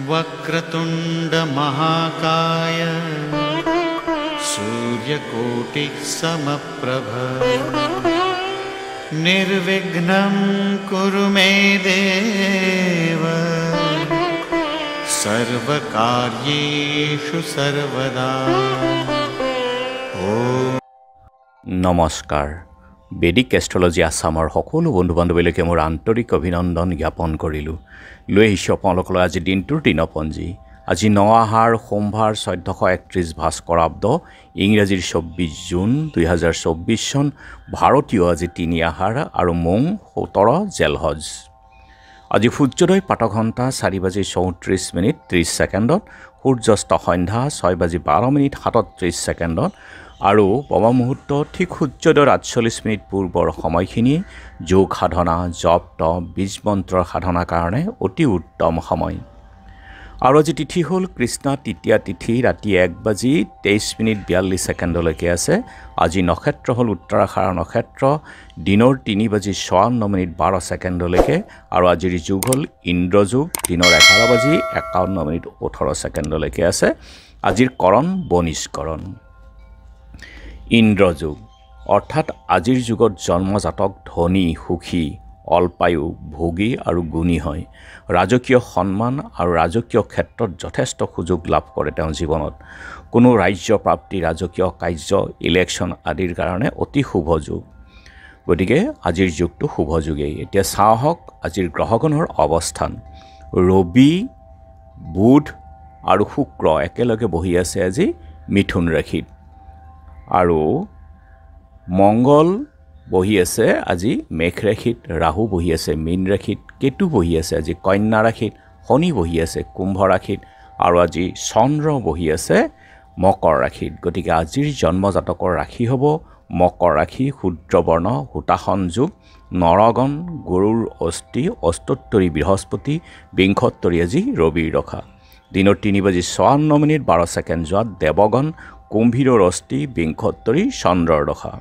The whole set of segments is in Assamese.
वक्रतुंड महाकाय सूर्यकोटि समप्रभ निर्विघ्नं कुरु मे देव सर्वकार्येषु सर्वदा। नमस्कार। বেদিক এষ্ট্ৰলজি আসামৰ সকলো বন্ধু বান্ধৱীলৈকে মোৰ আন্তৰিক অভিনন্দন জ্ঞাপন কৰিলোঁ। লৈ আহিছোঁ আপোনালোকলৈ আজি দিনটোৰ দিনপঞ্জী। আজি 9 আহাৰ সোমবাৰ 1431 ভাস্কৰাব্দ ইংৰাজীৰ 24 জুন 2024 চন, ভাৰতীয় আজি 3 আহাৰ আৰু মং 17 জেলহজ। আজি সূৰ্যোদয় প্ৰাতঃঘণ্টা 4:34:30 সূৰ্যাস্ত সন্ধ্যা 6:12 37 আৰু পবা মুহূৰ্ত ঠিক সূৰ্যোদয়ৰ 48 পূৰ্বৰ সময়খিনি যোগ সাধনা, জপ তপ, বীজ মন্ত্ৰৰ সাধনাৰ কাৰণে অতি উত্তম সময়। আৰু আজি তিথি হ'ল কৃষ্ণা তৃতীয়া তিথি, ৰাতি 1:23:42 আছে। আজি নক্ষত্ৰ হ'ল উত্তৰাষাঢ় নক্ষত্ৰ, দিনৰ 3:54:12 আৰু আজিৰ যুগ হ'ল ইন্দ্ৰযুগ, দিনৰ 11:51:18 আছে। আজিৰ কৰণ বনিষ্কৰণ। ইন্দ্ৰযুগ অৰ্থাৎ আজিৰ যুগত জন্মজাতক ধনী, সুখী, অল্পায়ু, ভোগী আৰু গুণী হয়। ৰাজকীয় সন্মান আৰু ৰাজকীয় ক্ষেত্ৰত যথেষ্ট সুযোগ লাভ কৰে তেওঁ জীৱনত। কোনো ৰাজ্য প্ৰাপ্তি, ৰাজকীয় কাৰ্য, ইলেকশ্যন আদিৰ কাৰণে অতি শুভ যুগ। গতিকে আজিৰ যুগটো শুভ যুগেই। এতিয়া চাওক আজিৰ গ্ৰহগণৰ অৱস্থান। ৰবি, বুধ আৰু শুক্ৰ একেলগে বহি আছে আজি মিথুন ৰাশিত, আৰু মংগল বহি আছে আজি মেঘ ৰাশিত, ৰাহু বহি আছে মীন ৰাশিত, কেতু বহি আছে আজি কন্যা ৰাশিত, শনি বহি আছে কুম্ভ ৰাশিত আৰু আজি চন্দ্ৰ বহি আছে মকৰ ৰাশিত। গতিকে আজিৰ জন্মজাতকৰ ৰাশি হ'ব মকৰ ৰাশি, শুদ্ৰবৰ্ণ, হুতাসন যুগ, নৰগণ, গৰুৰ অস্থি, অস্তোত্তৰী বৃহস্পতি, বিংশোত্তৰী আজি ৰবিৰ দশা। দিনৰ 3:54:12 যোৱাত দেৱগণ, কুম্ভীৰৰ অস্থি, বিংশোত্তৰী চন্দ্ৰৰ দশা।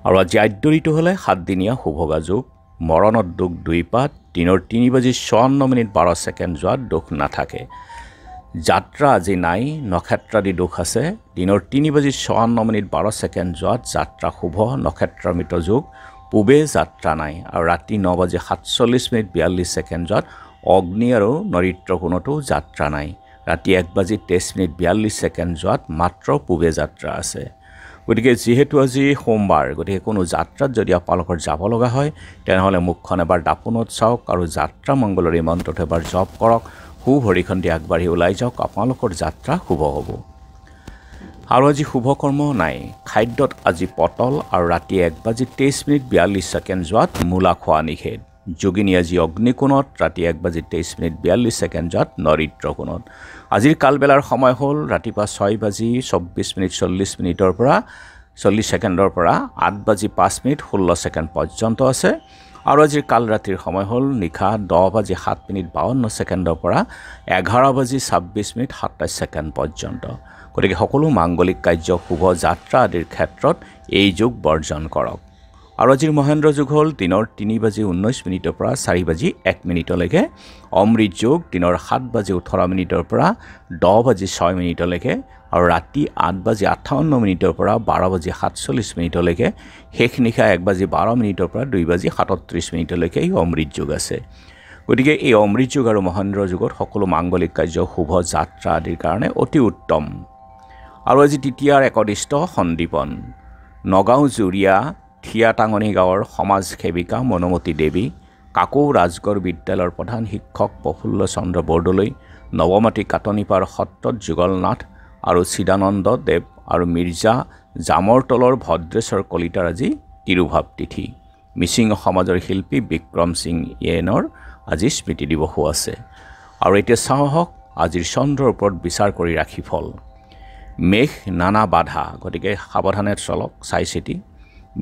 আৰু আজি আদ্যৰিটো হ'লে 7দিনীয়া শুভগা যুগ, মৰণত দুখ 2 পাত, দিনৰ 3:54:12 যোৱাত দুখ নাথাকে। যাত্ৰা আজি নাই, নক্ষত্ৰাদি দুখ আছে। দিনৰ 3:54:12 যোৱাত যাত্ৰা শুভ, নক্ষত্ৰামৃত যুগ, পূবে যাত্ৰা নাই। আৰু ৰাতি 9:47:42 যোৱাত অগ্নি আৰু নৰিত্ৰ কোণতো যাত্ৰা নাই। ৰাতি 1:23:42 যোৱাত মাত্ৰ পূবে যাত্ৰা আছে। গতিকে যিহেতু আজি সোমবাৰ, গতিকে কোনো যাত্ৰাত যদি আপোনালোকৰ যাব লগা হয় তেনেহ'লে মুখখন এবাৰ দাপোনত চাওক আৰু যাত্ৰা মংগলৰ এই মন্ত্ৰটো এবাৰ জপ কৰক। সুভৰিখন দি আগবাঢ়ি ওলাই যাওক, আপোনালোকৰ যাত্ৰা শুভ হ'ব। আৰু আজি শুভ কৰ্ম নাই। খাদ্যত আজি পটল আৰু ৰাতি 1:23:42 যোৱাত মূলা খোৱা নিষেধ। যোগিনী আজি অগ্নিকোণত, ৰাতি 1:23:42 যোৱাত নৰিত্ৰ কোণত। আজিৰ কালবেলাৰ সময় হ'ল ৰাতিপুৱা 6:24:40 পৰা 8:05:16 পৰ্যন্ত আছে। আৰু আজিৰ কাল ৰাতিৰ সময় হ'ল নিশা 10:07:52 পৰা 11:26:27 পৰ্যন্ত। গতিকে সকলো মাংগলিক কাৰ্য, শুভ যাত্ৰা আদিৰ ক্ষেত্ৰত এই যুগ বৰ্জন কৰক। আৰু আজিৰ মহেন্দ্ৰ যুগ হ'ল দিনৰ 3:19 পৰা 4:01 অমৃত যুগ, দিনৰ 7:18 পৰা 10:06 আৰু ৰাতি 8:58 পৰা 12:47 শেষ নিশা 1:12 পৰা 2:37 এই অমৃত যুগ আছে। গতিকে এই অমৃত যুগ আৰু মহেন্দ্ৰ যুগত সকলো মাংগলিক কাৰ্য, শুভ যাত্ৰা আদিৰ কাৰণে অতি উত্তম। আৰু আজি তৃতীয়াৰ একদিষ্ট সন্দীপন। নগাঁও জুৰীয়া থিয়াটাঙনি গাঁৱৰ সমাজ সেৱিকা মনোমতী দেৱী, কাকৌ ৰাজগড় বিদ্যালয়ৰ প্ৰধান শিক্ষক প্ৰফুল্ল চন্দ্ৰ বৰদলৈ, নৱমাটি কাটনিপাৰ সত্ৰত যুগলনাথ আৰু চিদানন্দ দেৱ আৰু মিৰ্জা জামৰতলৰ ভদ্ৰেশ্বৰ কলিতাৰ আজি তিৰুভাৱ তিথি। মিচিং সমাজৰ শিল্পী বিক্ৰম সিং ইয়েনৰ আজি স্মৃতি দিৱসো আছে। আৰু এতিয়া চাওক আজিৰ চন্দ্ৰৰ ওপৰত বিচাৰ কৰি ৰাশিফল। মেঘ নানা বাধা, গতিকে সাৱধানে চলক চাই চিতি।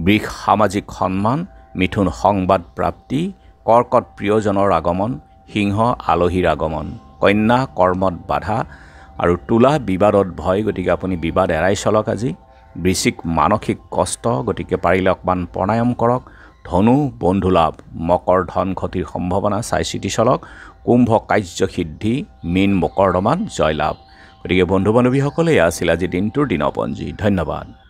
বৃষ সামাজিক সন্মান, মিথুন সংবাদ প্ৰাপ্তি, কৰ্কট প্ৰিয়জনৰ আগমন, সিংহ আলহীৰ আগমন, কন্যা কৰ্মত বাধা আৰু তুলা বিবাদত ভয়, গতিকে আপুনি বিবাদ এৰাই চলক আজি। বৃশ্চিক মানসিক কষ্ট, গতিকে পাৰিলে অকণমান প্ৰণায়াম কৰক। ধনু বন্ধু লাভ, মকৰ ধন ক্ষতিৰ সম্ভাৱনা, চাই চিতি চলক। কুম্ভ কাৰ্যসিদ্ধি, মীন মকৰ্দমাত জয়লাভ। গতিকে বন্ধু বান্ধৱীসকলে এয়া আছিল আজি দিনটোৰ দিনপঞ্জী। ধন্যবাদ।